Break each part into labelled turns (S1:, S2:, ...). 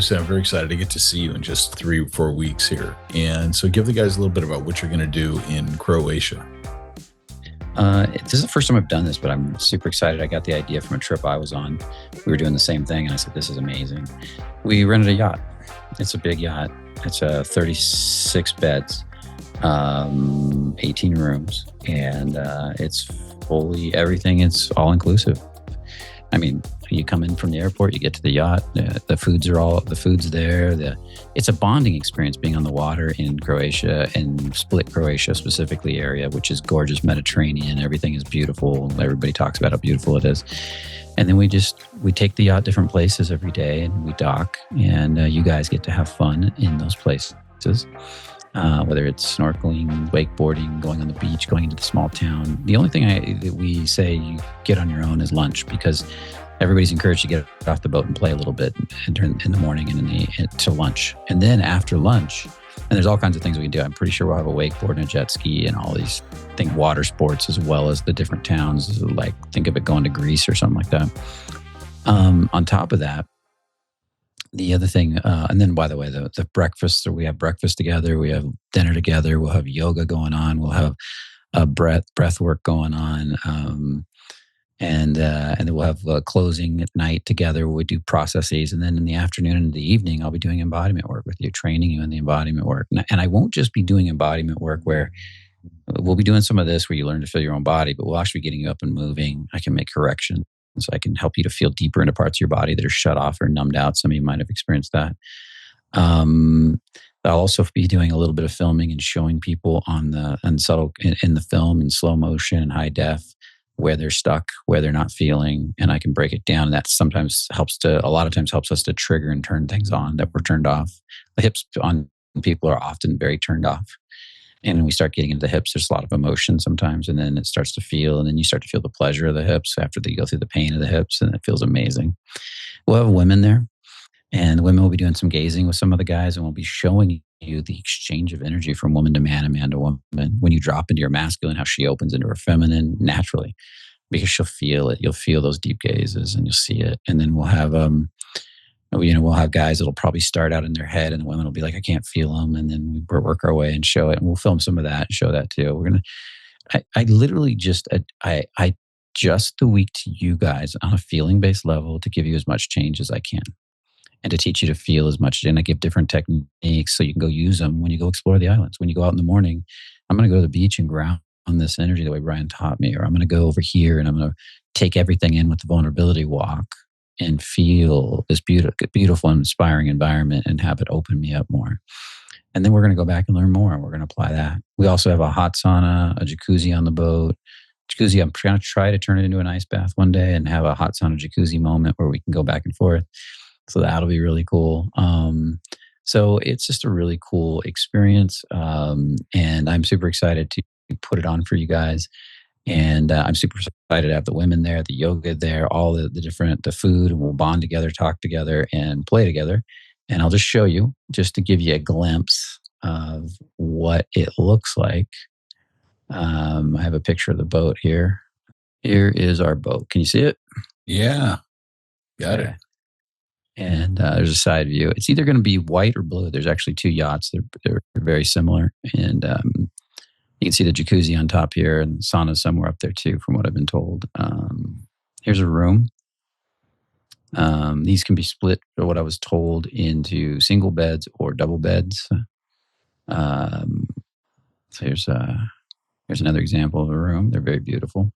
S1: obviously I'm very excited to get to see you in just 3 or 4 weeks here. And so give the guys a little bit about what you're going to do in Croatia.
S2: This is the first time I've done this, but I'm super excited. I got the idea from a trip I was on. We were doing the same thing, and I said, this is amazing. We rented a yacht. It's a big yacht. It's 36 beds, 18 rooms, and it's fully everything. It's all inclusive. I mean, you come in from the airport, you get to the yacht, the food's there. It's a bonding experience being on the water in Croatia, and Split, Croatia specifically area, which is gorgeous Mediterranean. Everything is beautiful. Everybody talks about how beautiful it is. And then we take the yacht different places every day, and we dock, and you guys get to have fun in those places. Whether it's snorkeling, wakeboarding, going on the beach, going into the small town. The only thing that we say you get on your own is lunch, because everybody's encouraged to get off the boat and play a little bit in the morning and to lunch. And then after lunch, and there's all kinds of things we can do. I'm pretty sure we'll have a wakeboard and a jet ski and all these, water sports, as well as the different towns. Like, think of it going to Greece or something like that. On top of that, the other thing, and then by the way, the breakfast, so we have breakfast together, we have dinner together, we'll have yoga going on, we'll have breath work going on, and then we'll have closing at night together where we do processes, and then in the afternoon and the evening, I'll be doing embodiment work with you, training you in the embodiment work. And I won't just be doing embodiment work where we'll be doing some of this where you learn to feel your own body, but we'll actually be getting you up and moving. I can make corrections. So I can help you to feel deeper into parts of your body that are shut off or numbed out. Some of you might have experienced that. I'll also be doing a little bit of filming and showing people in the film in slow motion and high def where they're stuck, where they're not feeling, and I can break it down. And that sometimes a lot of times helps us to trigger and turn things on that were turned off. The hips on people are often very turned off. And when we start getting into the hips, there's a lot of emotion sometimes, and then it starts to feel, and then you start to feel the pleasure of the hips after they go through the pain of the hips, and it feels amazing. We'll have women there, and the women will be doing some gazing with some of the guys, and we'll be showing you the exchange of energy from woman to man and man to woman. When you drop into your masculine, how she opens into her feminine naturally, because she'll feel it. You'll feel those deep gazes, and you'll see it. And then we'll have we'll have guys that'll probably start out in their head, and the women will be like, I can't feel them. And then we work our way and show it. And we'll film some of that and show that too. I literally just adjust the week to you guys on a feeling based level to give you as much change as I can and to teach you to feel as much. And I give different techniques so you can go use them when you go explore the islands. When you go out in the morning, I'm going to go to the beach and ground on this energy the way Brian taught me, or I'm going to go over here and I'm going to take everything in with the vulnerability walk and feel this beautiful and inspiring environment and have it open me up more. And then we're going to go back and learn more, and we're going to apply that. We also have a hot sauna, a jacuzzi on the boat. Jacuzzi, I'm going to try to turn it into an ice bath one day and have a hot sauna jacuzzi moment where we can go back and forth. So that'll be really cool. So it's just a really cool experience. And I'm super excited to put it on for you guys. And I'm super excited to have the women there, the yoga there, all the food, and we'll bond together, talk together, and play together. And I'll just show you, just to give you a glimpse of what it looks like. I have a picture of the boat here. Here is our boat. Can you see it?
S1: Yeah, got it.
S2: And there's a side view. It's either going to be white or blue. There's actually two yachts. They're very similar. And you can see the jacuzzi on top here, and sauna's somewhere up there too, from what I've been told. Here's a room. These can be split, or what I was told, into single beds or double beds. So here's another example of a room. They're very beautiful.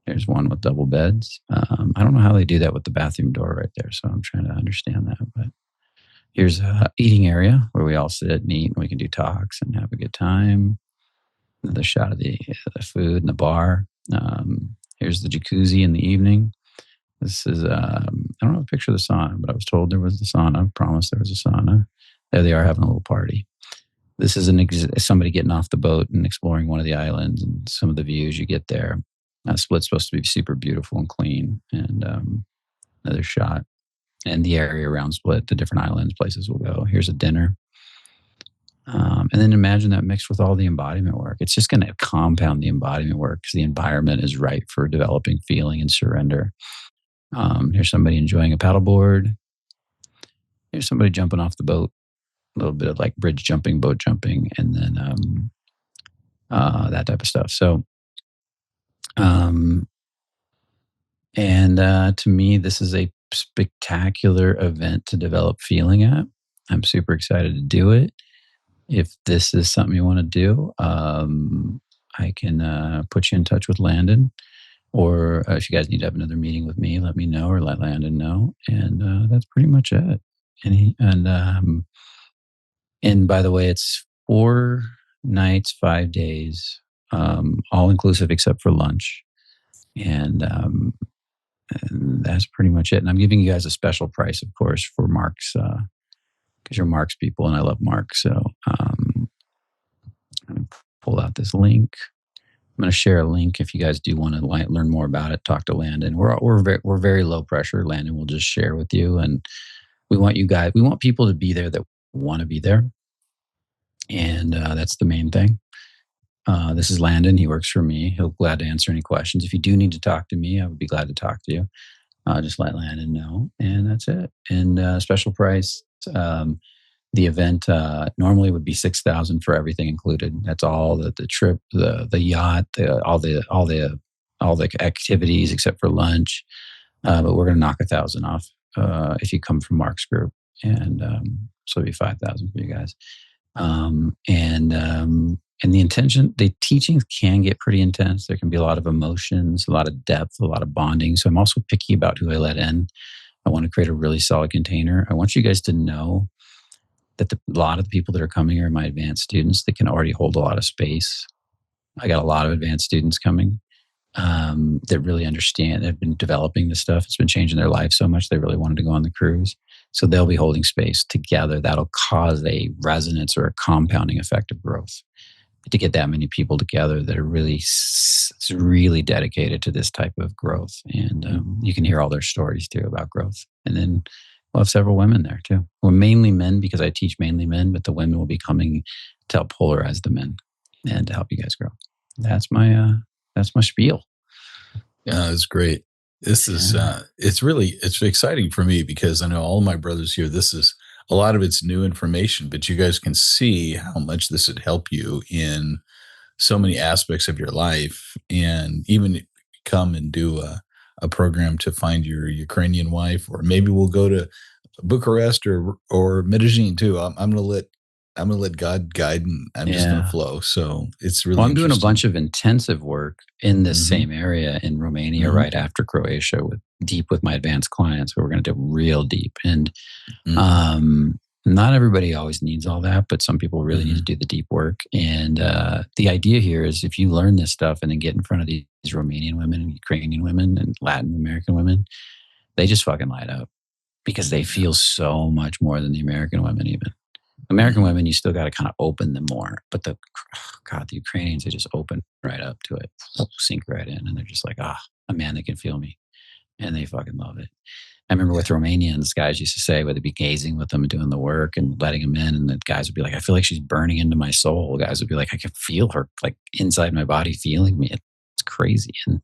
S2: There's one with double beds. I don't know how they do that with the bathroom door right there, so I'm trying to understand that. But here's a eating area where we all sit and eat, and we can do talks and have a good time. Another shot of the food and the bar. Here's the jacuzzi in the evening. This is, I don't have a picture of the sauna, but I was told there was the sauna. I promised there was a sauna. There they are having a little party. This is somebody getting off the boat and exploring one of the islands, and some of the views you get there. Split's supposed to be super beautiful and clean. And another shot. And the area around Split, the different islands, places we'll go. Here's a dinner. And then imagine that mixed with all the embodiment work. It's just going to compound the embodiment work because the environment is right for developing feeling and surrender. Here's somebody enjoying a paddleboard. here's somebody jumping off the boat, a little bit of like bridge jumping, boat jumping, and then that type of stuff. So, um, and to me, this is a spectacular event to develop feeling at. I'm super excited to do it. If this is something you want to do, I can put you in touch with Landon. Or if you guys need to have another meeting with me, let me know or let Landon know. And that's pretty much it. And by the way, it's 4 nights, 5 days, all inclusive except for lunch. And that's pretty much it. And I'm giving you guys a special price, of course, for Mark's, because you're Mark's people and I love Mark. So I'm going to pull out this link. I'm going to share a link if you guys do want to learn more about it. Talk to Landon. We're very low pressure. Landon will just share with you, and we want people to be there that want to be there, and that's the main thing. This is Landon. He works for me. He'll be glad to answer any questions. If you do need to talk to me, I would be glad to talk to you. Just let Landon know, and that's it. And special price. The event normally would be $6,000 for everything included. That's all the trip, the yacht, all the activities except for lunch. But we're going to knock $1,000 off if you come from Mark's group, and so it'll be $5,000 for you guys. And the intention, the teachings can get pretty intense. There can be a lot of emotions, a lot of depth, a lot of bonding. So I'm also picky about who I let in. I want to create a really solid container. I want you guys to know that a lot of the people that are coming are my advanced students that can already hold a lot of space. I got a lot of advanced students coming that really understand. They've been developing this stuff. It's been changing their life so much they really wanted to go on the cruise. So they'll be holding space together. That'll cause a resonance or a compounding effect of growth. To get that many people together that are really dedicated to this type of growth. And you can hear all their stories too about growth. And then we'll have several women there too. We're mainly men because I teach mainly men, but the women will be coming to help polarize the men and to help you guys grow. That's my spiel.
S1: Yeah, it's great. This is it's exciting for me because I know all my brothers here. This is a lot of it's new information, but you guys can see how much this would help you in so many aspects of your life, and even come and do a program to find your Ukrainian wife, or maybe we'll go to Bucharest or Medellin too. I'm gonna let God guide, and I'm just gonna flow. So it's really.
S2: Well, I'm doing a bunch of intensive work in this same area in Romania right after Croatia, with my advanced clients, where we're going to do real deep. And not everybody always needs all that, but some people really need to do the deep work. And the idea here is if you learn this stuff and then get in front of these Romanian women and Ukrainian women and Latin American women, they just fucking light up because they feel so much more than the American women even. American women, you still got to kind of open them more. But the Ukrainians, they just open right up to it, sink right in. And they're just like, a man that can feel me. And they fucking love it. I remember with Romanians, guys used to say, whether it be gazing with them and doing the work and letting them in, and the guys would be like, I feel like she's burning into my soul. Guys would be like, I can feel her like inside my body feeling me. It's crazy. And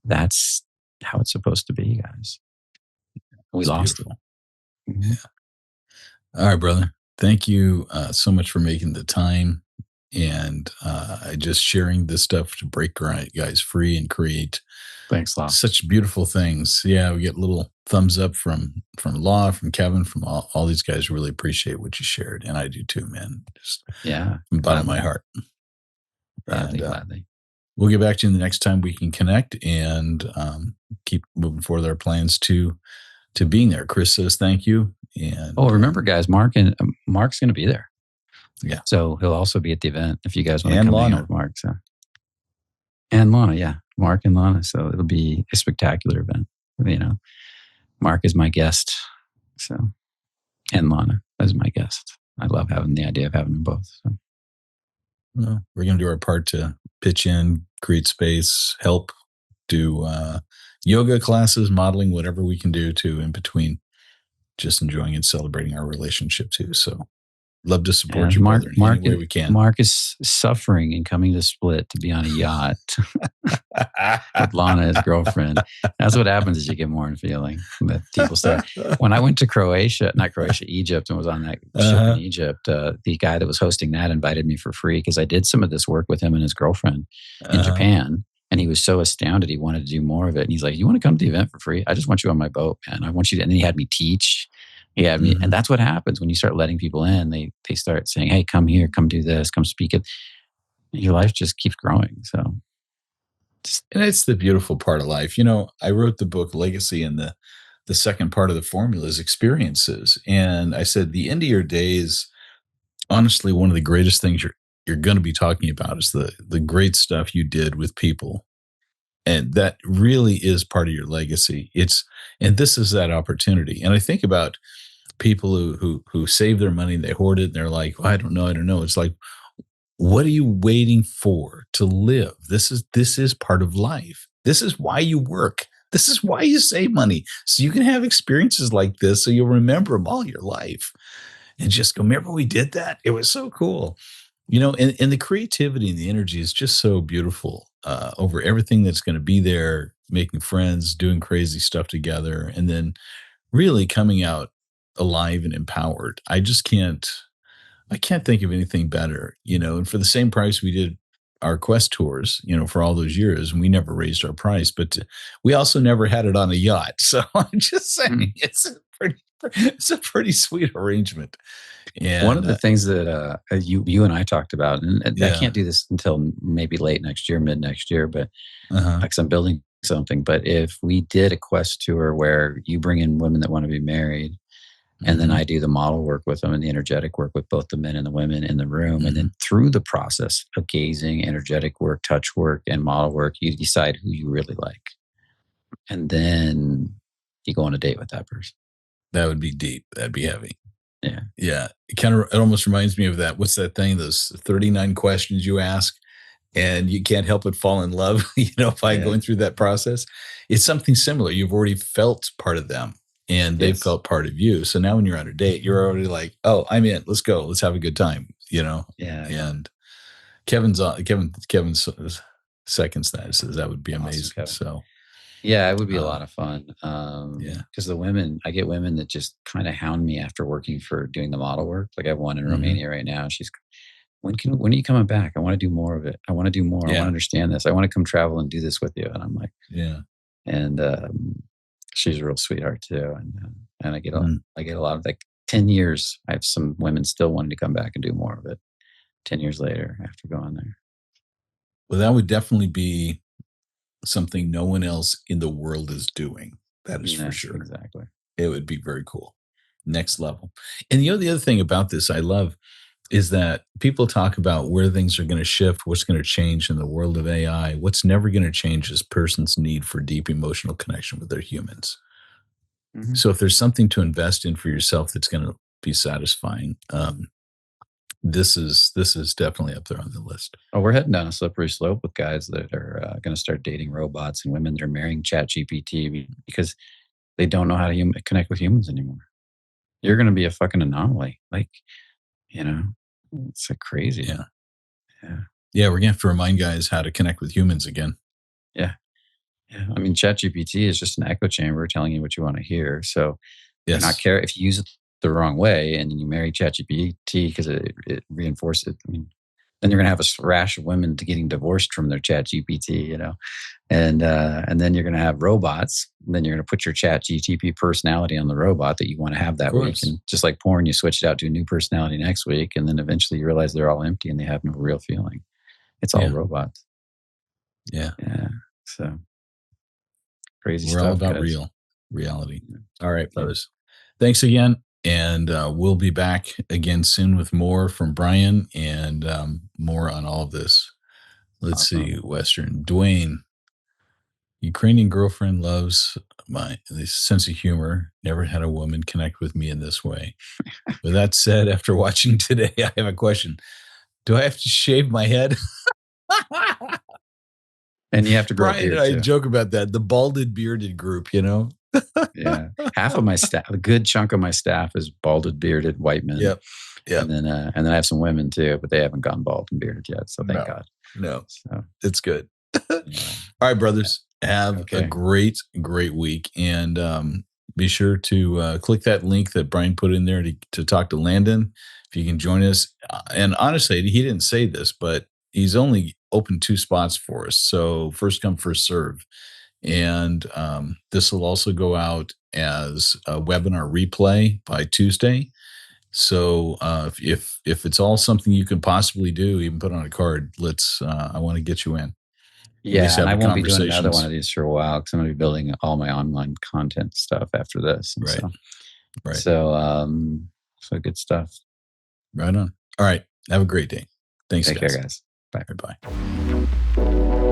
S2: that's how it's supposed to be, guys. We lost it.
S1: Yeah. All right, brother. Thank you so much for making the time and just sharing this stuff to break guys free and create.
S2: Thanks, Law.
S1: Such beautiful things. Yeah, we get little thumbs up from Law, from Kevin, from all these guys. Really appreciate what you shared, and I do too, man. Just from the bottom of my heart.
S2: Gladly.
S1: We'll get back to you the next time we can connect and keep moving forward our plans to being there. Chris says thank you. And
S2: remember, guys, Mark's going to be there.
S1: Yeah.
S2: So he'll also be at the event if you guys want to
S1: and
S2: come
S1: Lana.
S2: hang out with Mark. So. And Lana, yeah. Mark and Lana. So it'll be a spectacular event. You know, Mark is my guest. So, and Lana is my guest. I love having the idea of having them both. So.
S1: Well, we're going to do our part to pitch in, create space, help, do yoga classes, modeling, whatever we can do to in between, just enjoying and celebrating our relationship too. So Love to support
S2: And
S1: you, brother, in any way we can.
S2: Mark is suffering and coming to Split to be on a yacht with Lana, his girlfriend. That's what happens as you get more in feeling. That people start. When I went to Egypt, and was on that ship in
S1: Uh-huh.
S2: Egypt, the guy that was hosting that invited me for free because I did some of this work with him and his girlfriend in
S1: Uh-huh.
S2: Japan. And he was so astounded, he wanted to do more of it. And he's like, "You want to come to the event for free? I just want you on my boat, man. I want you to." And then he had me teach. He had me, and
S1: Mhm.
S2: that's what happens when you start letting people in. They start saying, "Hey, come here, come do this, come speak it." Your life just keeps growing. So, just,
S1: And it's the beautiful part of life. You know, I wrote the book Legacy, and the second part of the formula is experiences. And I said the end of your days, honestly, one of the greatest things you're going to be talking about is the great stuff you did with people. And that really is part of your legacy. And this is that opportunity. And I think about people who save their money and they hoard it and they're like, well, I don't know. It's like, what are you waiting for to live? This is part of life. This is why you work. This is why you save money. So you can have experiences like this so you'll remember them all your life and just go, remember we did that? It was so cool. You know, and the creativity and the energy is just so beautiful over everything that's going to be there, making friends, doing crazy stuff together, and then really coming out alive and empowered. I can't think of anything better, you know. And for the same price we did our quest tours, you know, for all those years, and we never raised our price, but we also never had it on a yacht. So I'm just saying,
S2: mm.
S1: it's a pretty sweet arrangement.
S2: One
S1: And
S2: of the things that you and I talked about, and I
S1: yeah,
S2: can't do this until maybe late next year, mid next year, but
S1: uh huh,
S2: because I'm building something. But if we did a quest tour where you bring in women that want to be married, and then I
S1: hmm,
S2: do the model work with them and the energetic work with both the men and the women in the room, and
S1: hmm,
S2: then through the process of gazing, energetic work, touch work, and model work, you decide who you really like, and then you go on a date with that person.
S1: that would be deep. That'd be heavy.
S2: Yeah,
S1: Yeah, it almost reminds me of that. What's that thing? Those 39 questions you ask and you can't help but fall in love, you know, by
S2: yeah,
S1: going through that process. It's something similar. You've already felt part of them and they've
S2: yes,
S1: felt part of you. So now when you're on a date, you're already like, oh, I'm in. Let's go. Let's have a good time, you know?
S2: yeah, yeah.
S1: And Kevin seconds that, says that would be
S2: Awesome,
S1: amazing.
S2: Kevin.
S1: So,
S2: Yeah, it would be a
S1: uh,
S2: lot of fun.
S1: yeah.
S2: Because the women, I get women that just kind of hound me after working for doing the model work. Like I have one in
S1: Hmm.
S2: Romania right now. She's, when are you coming back? I want to do more of it. I want to do more. I want to
S1: Yeah.
S2: understand this. I want to come travel and do this with you. And I'm like,
S1: Yeah.
S2: and she's a real sweetheart too. And
S1: Mm.
S2: I get a lot of like 10 years. I have some women still wanting to come back and do more of it. 10 years later after going there.
S1: Well, that would definitely be something no one else in the world is doing. That is for
S2: Yes,
S1: sure.
S2: exactly.
S1: It would be very cool. Next level. And the other thing about this I love is that people talk about where things are going to shift, what's going to change in the world of AI. What's never going to change is person's need for deep emotional connection with their humans.
S2: Hmm.
S1: So if there's something to invest in for yourself that's going to be satisfying, this is definitely up there on the list.
S2: Oh, we're heading down a slippery slope with guys that are going to start dating robots and women that are marrying Chat GPT because they don't know how to connect with humans anymore. You're going to be a fucking anomaly. Like, you know, it's like crazy.
S1: Yeah.
S2: Yeah.
S1: Yeah, we're going to have to remind guys how to connect with humans again.
S2: Yeah. Yeah. I mean, Chat GPT is just an echo chamber telling you what you want to hear. So if you're not
S1: Yes.
S2: care, if you use it the wrong way and then you marry Chat GPT because it reinforces it, I mean, then you're going to have a rash of women to getting divorced from their Chat GPT, you know? And then you're going to have robots. And then you're going to put your Chat GTP personality on the robot that you want to have
S1: Of
S2: that week.
S1: course.
S2: And just like porn, you switch it out to a new personality next week, and then eventually you realize they're all empty and they have no real feeling. It's all
S1: Yeah.
S2: robots.
S1: Yeah.
S2: Yeah. So crazy
S1: We're all
S2: stuff,
S1: about
S2: guys.
S1: reality. All right,
S2: Yeah.
S1: brothers. Thanks again. And we'll be back again soon with more from Brian and more on all of this. Let's see.
S2: Awesome.
S1: Western. Dwayne, Ukrainian girlfriend loves my this sense of humor. Never had a woman connect with me in this way. With that said, after watching today, I have a question. Do I have to shave my head?
S2: And you have to grow a
S1: Brian and
S2: beard
S1: I
S2: too.
S1: joke about that. The balded, bearded group, you know?
S2: Yeah. Half of my staff, a good chunk of my staff is balded, bearded white men.
S1: Yep. Yep.
S2: And then I have some women too, but they haven't gone bald and bearded yet. So thank
S1: No,
S2: God.
S1: no,
S2: So
S1: it's good. All
S2: yeah.
S1: right, brothers, have a
S2: Okay.
S1: great, great week. And be sure to click that link that Brian put in there to talk to Landon. If you can join us. And honestly, he didn't say this, but he's only opened 2 spots for us. So first come, first serve. And this will also go out as a webinar replay by Tuesday. So if it's all something you can possibly do, even put on a card, I want to get you in. At least
S2: Yeah.
S1: have
S2: And I
S1: the
S2: won't be doing another one
S1: conversations.
S2: of these for a while because I'm going to be building all my online content stuff after this. And
S1: Right. Right.
S2: so good stuff.
S1: Right on. All right. Have a great day. Thanks,
S2: Take care,
S1: guys.
S2: guys. Bye.
S1: Bye.